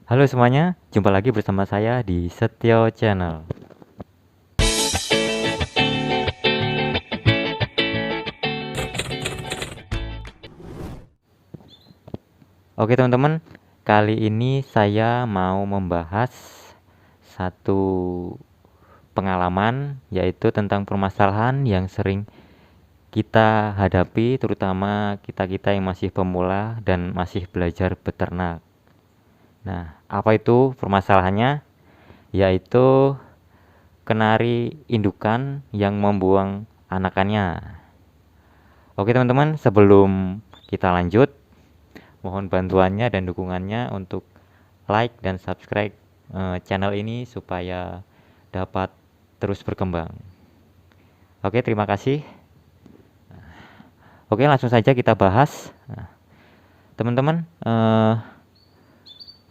Halo semuanya, jumpa lagi bersama saya di Setio Channel. Oke teman-teman, kali ini saya mau membahas satu pengalaman, yaitu tentang permasalahan yang sering kita hadapi, terutama kita-kita yang masih pemula dan masih belajar beternak. Nah, apa itu permasalahannya? Yaitu kenari indukan yang membuang anakannya. Oke teman-teman, sebelum kita lanjut, mohon bantuannya dan dukungannya untuk like dan subscribe channel ini supaya dapat terus berkembang. Oke, terima kasih. Oke, langsung saja kita bahas. Nah, teman-teman,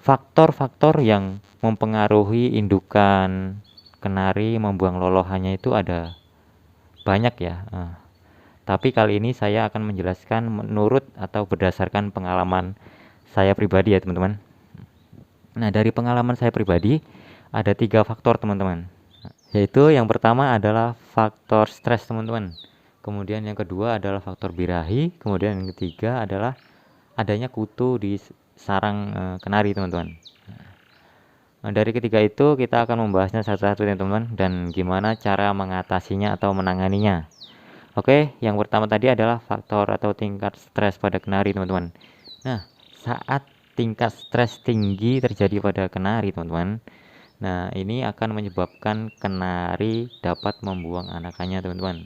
faktor-faktor yang mempengaruhi indukan kenari membuang lolohannya itu ada banyak ya. Tapi kali ini saya akan menjelaskan menurut atau berdasarkan pengalaman saya pribadi ya teman-teman. Nah, dari pengalaman saya pribadi, ada 3 faktor teman-teman. Yaitu yang pertama adalah faktor stres teman-teman. Kemudian yang kedua adalah faktor birahi. Kemudian yang ketiga adalah adanya kutu di sarang kenari teman-teman. Nah, dari ketiga itu kita akan membahasnya satu-satu ya teman-teman. Dan gimana cara mengatasinya atau menanganinya. Oke, yang pertama tadi adalah faktor atau tingkat stres pada kenari teman-teman. Nah, saat tingkat stres tinggi terjadi pada kenari teman-teman, nah ini akan menyebabkan kenari dapat membuang anakannya teman-teman.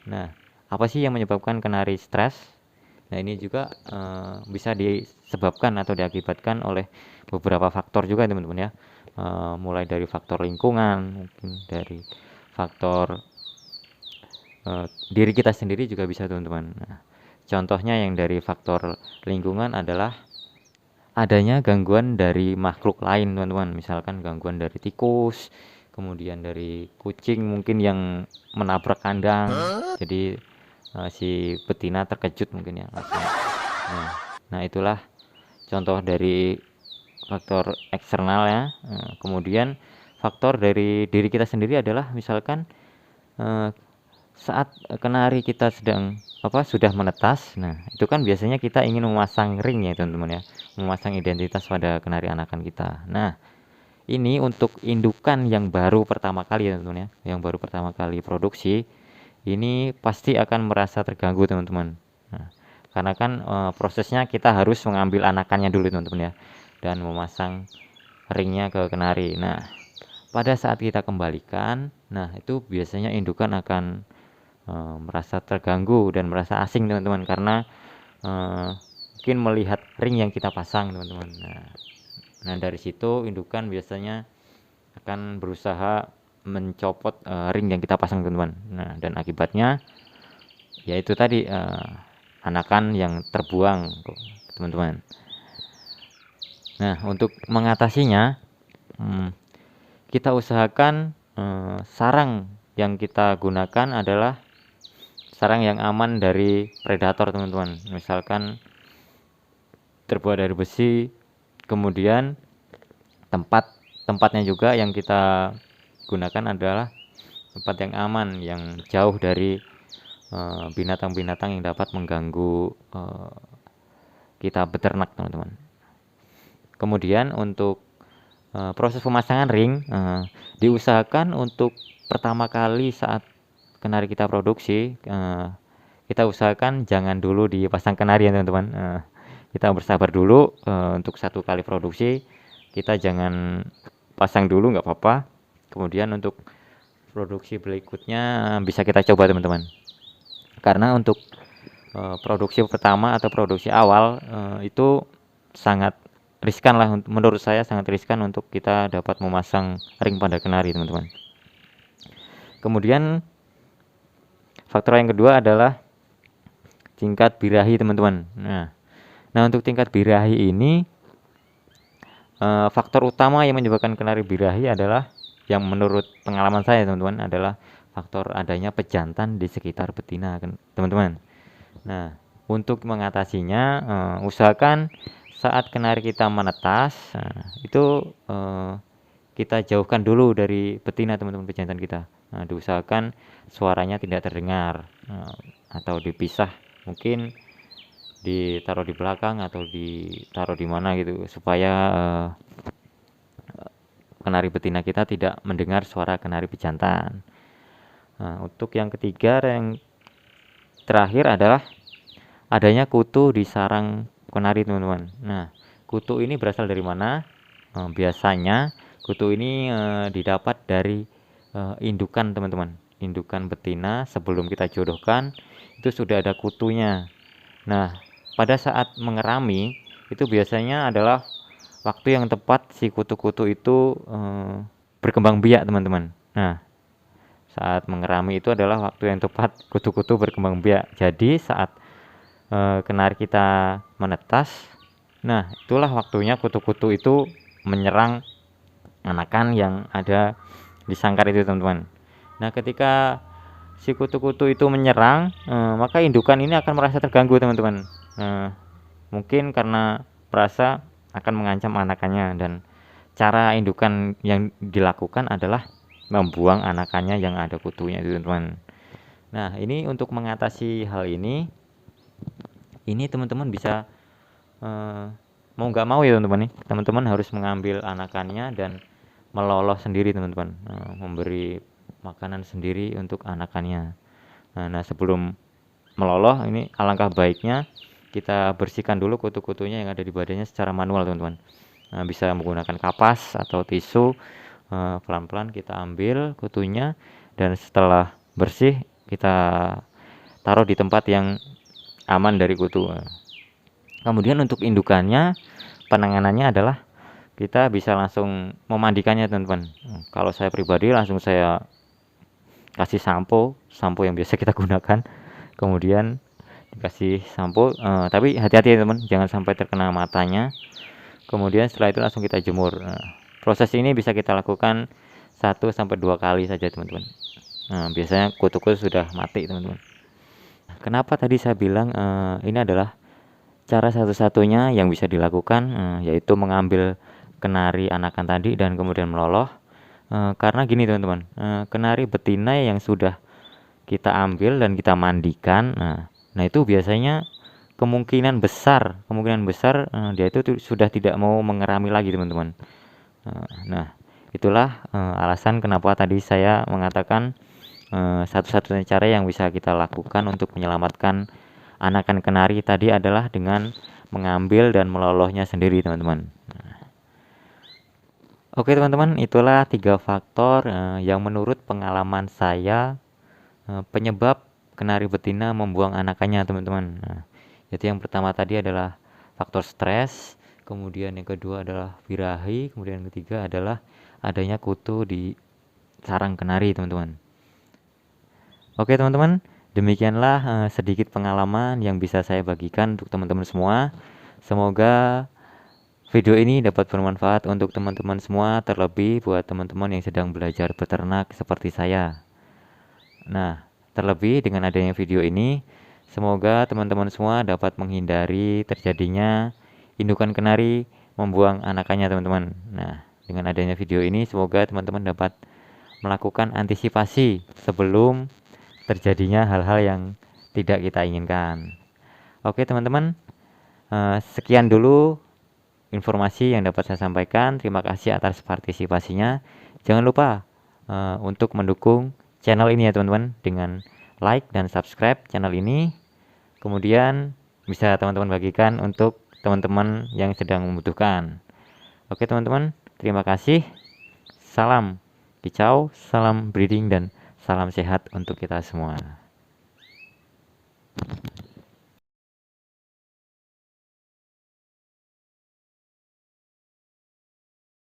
Nah, apa sih yang menyebabkan kenari stres? Nah, ini juga bisa disebabkan atau diakibatkan oleh beberapa faktor juga teman-teman ya. Mulai dari faktor lingkungan, mungkin dari faktor diri kita sendiri juga bisa teman-teman. Nah, contohnya yang dari faktor lingkungan adalah adanya gangguan dari makhluk lain teman-teman, misalkan gangguan dari tikus, kemudian dari kucing mungkin yang menabrak kandang, jadi si betina terkejut mungkin ya langsung. Nah, itulah contoh dari faktor eksternal ya. Kemudian faktor dari diri kita sendiri adalah misalkan eh, saat kenari kita sedang sudah menetas. Nah, itu kan biasanya kita ingin memasang ring ya teman-teman ya, memasang identitas pada kenari anakan kita. Nah, ini untuk indukan yang baru pertama kali ya teman-teman ya, yang baru pertama kali produksi, ini pasti akan merasa terganggu teman-teman. Nah, karena kan prosesnya kita harus mengambil anakannya dulu teman-teman ya, dan memasang ringnya ke kenari. Nah, pada saat kita kembalikan, nah itu biasanya indukan akan merasa terganggu dan merasa asing teman-teman, karena mungkin melihat ring yang kita pasang teman-teman. Nah, dari situ indukan biasanya akan berusaha mencopot ring yang kita pasang teman-teman. Nah, dan akibatnya yaitu tadi anakan yang terbuang teman-teman. Nah, untuk mengatasinya kita usahakan sarang yang kita gunakan adalah sarang yang aman dari predator teman-teman, misalkan terbuat dari besi. Kemudian tempatnya juga yang kita gunakan adalah tempat yang aman, yang jauh dari binatang-binatang yang dapat mengganggu kita beternak teman-teman. Kemudian untuk proses pemasangan ring diusahakan untuk pertama kali saat kenari kita produksi, kita usahakan jangan dulu dipasang kenari ya teman-teman. Kita bersabar dulu, untuk 1 kali produksi kita jangan pasang dulu, nggak apa-apa. Kemudian untuk produksi berikutnya bisa kita coba teman-teman, karena untuk produksi pertama atau produksi awal itu sangat riskan lah, menurut saya sangat riskan untuk kita dapat memasang ring pada kenari teman-teman. Kemudian faktor yang kedua adalah tingkat birahi teman-teman. Nah, untuk tingkat birahi ini faktor utama yang menyebabkan kenari birahi adalah, yang menurut pengalaman saya teman-teman, adalah faktor adanya pejantan di sekitar betina teman-teman. Nah, untuk mengatasinya usahakan saat kenari kita menetas, nah, itu kita jauhkan dulu dari betina teman-teman pejantan kita. Nah, diusahakan suaranya tidak terdengar, atau dipisah, mungkin ditaruh di belakang atau ditaruh di mana gitu supaya kenari betina kita tidak mendengar suara kenari pejantan. Nah, untuk yang ketiga, yang terakhir adalah adanya kutu di sarang kenari teman-teman. Nah, kutu ini berasal dari mana? Biasanya kutu ini didapat dari indukan teman-teman. Indukan betina sebelum kita jodohkan itu sudah ada kutunya. Nah, pada saat mengerami itu biasanya adalah waktu yang tepat si kutu-kutu itu berkembang biak teman-teman. Nah, saat mengerami itu adalah waktu yang tepat kutu-kutu berkembang biak. Jadi saat kenari kita menetas, nah itulah waktunya kutu-kutu itu menyerang anakan yang ada di sangkar itu teman-teman. Nah, ketika si kutu-kutu itu menyerang, maka indukan ini akan merasa terganggu teman-teman. Mungkin karena merasa akan mengancam anakannya, dan cara indukan yang dilakukan adalah membuang anakannya yang ada kutunya itu teman-teman. Nah, ini untuk mengatasi hal ini teman-teman bisa mau nggak mau ya teman-teman nih, teman-teman harus mengambil anakannya dan meloloh sendiri teman-teman, memberi makanan sendiri untuk anakannya. Nah, sebelum meloloh ini alangkah baiknya kita bersihkan dulu kutu-kutunya yang ada di badannya secara manual teman-teman. Nah, bisa menggunakan kapas atau tisu, pelan-pelan kita ambil kutunya, dan setelah bersih kita taruh di tempat yang aman dari kutu. Kemudian untuk indukannya, penanganannya adalah kita bisa langsung memandikannya teman-teman. Kalau saya pribadi langsung saya kasih sampo yang biasa kita gunakan, kemudian dikasih sampo, tapi hati-hati ya teman, jangan sampai terkena matanya. Kemudian setelah itu langsung kita jemur. Proses ini bisa kita lakukan 1-2 kali saja teman-teman. Biasanya kutu-kutu sudah mati teman-teman. Kenapa tadi saya bilang ini adalah cara satu-satunya yang bisa dilakukan, yaitu mengambil kenari anakan tadi dan kemudian meloloh. Karena gini teman-teman, kenari betina yang sudah kita ambil dan kita mandikan, nah itu biasanya kemungkinan besar dia itu sudah tidak mau mengerami lagi teman-teman. Nah, itulah alasan kenapa tadi saya mengatakan satu-satunya cara yang bisa kita lakukan untuk menyelamatkan anakan kenari tadi adalah dengan mengambil dan melolohnya sendiri teman-teman. Oke teman-teman, itulah 3 faktor yang menurut pengalaman saya penyebab kenari betina membuang anakannya teman-teman. Jadi yang pertama tadi adalah faktor stres, kemudian yang kedua adalah birahi, kemudian yang ketiga adalah adanya kutu di sarang kenari teman-teman. Oke teman-teman, demikianlah sedikit pengalaman yang bisa saya bagikan untuk teman-teman semua. Semoga video ini dapat bermanfaat untuk teman-teman semua, terlebih buat teman-teman yang sedang belajar beternak seperti saya. Nah, terlebih dengan adanya video ini, semoga teman-teman semua dapat menghindari terjadinya indukan kenari membuang anakannya teman-teman. Nah, dengan adanya video ini semoga teman-teman dapat melakukan antisipasi sebelum terjadinya hal-hal yang tidak kita inginkan. Oke teman-teman, sekian dulu informasi yang dapat saya sampaikan. Terima kasih atas partisipasinya. Jangan lupa untuk mendukung channel ini ya teman-teman dengan like dan subscribe channel ini. Kemudian bisa teman-teman bagikan untuk teman-teman yang sedang membutuhkan. Oke teman-teman, terima kasih. Salam kicau, salam breeding, dan salam sehat untuk kita semua.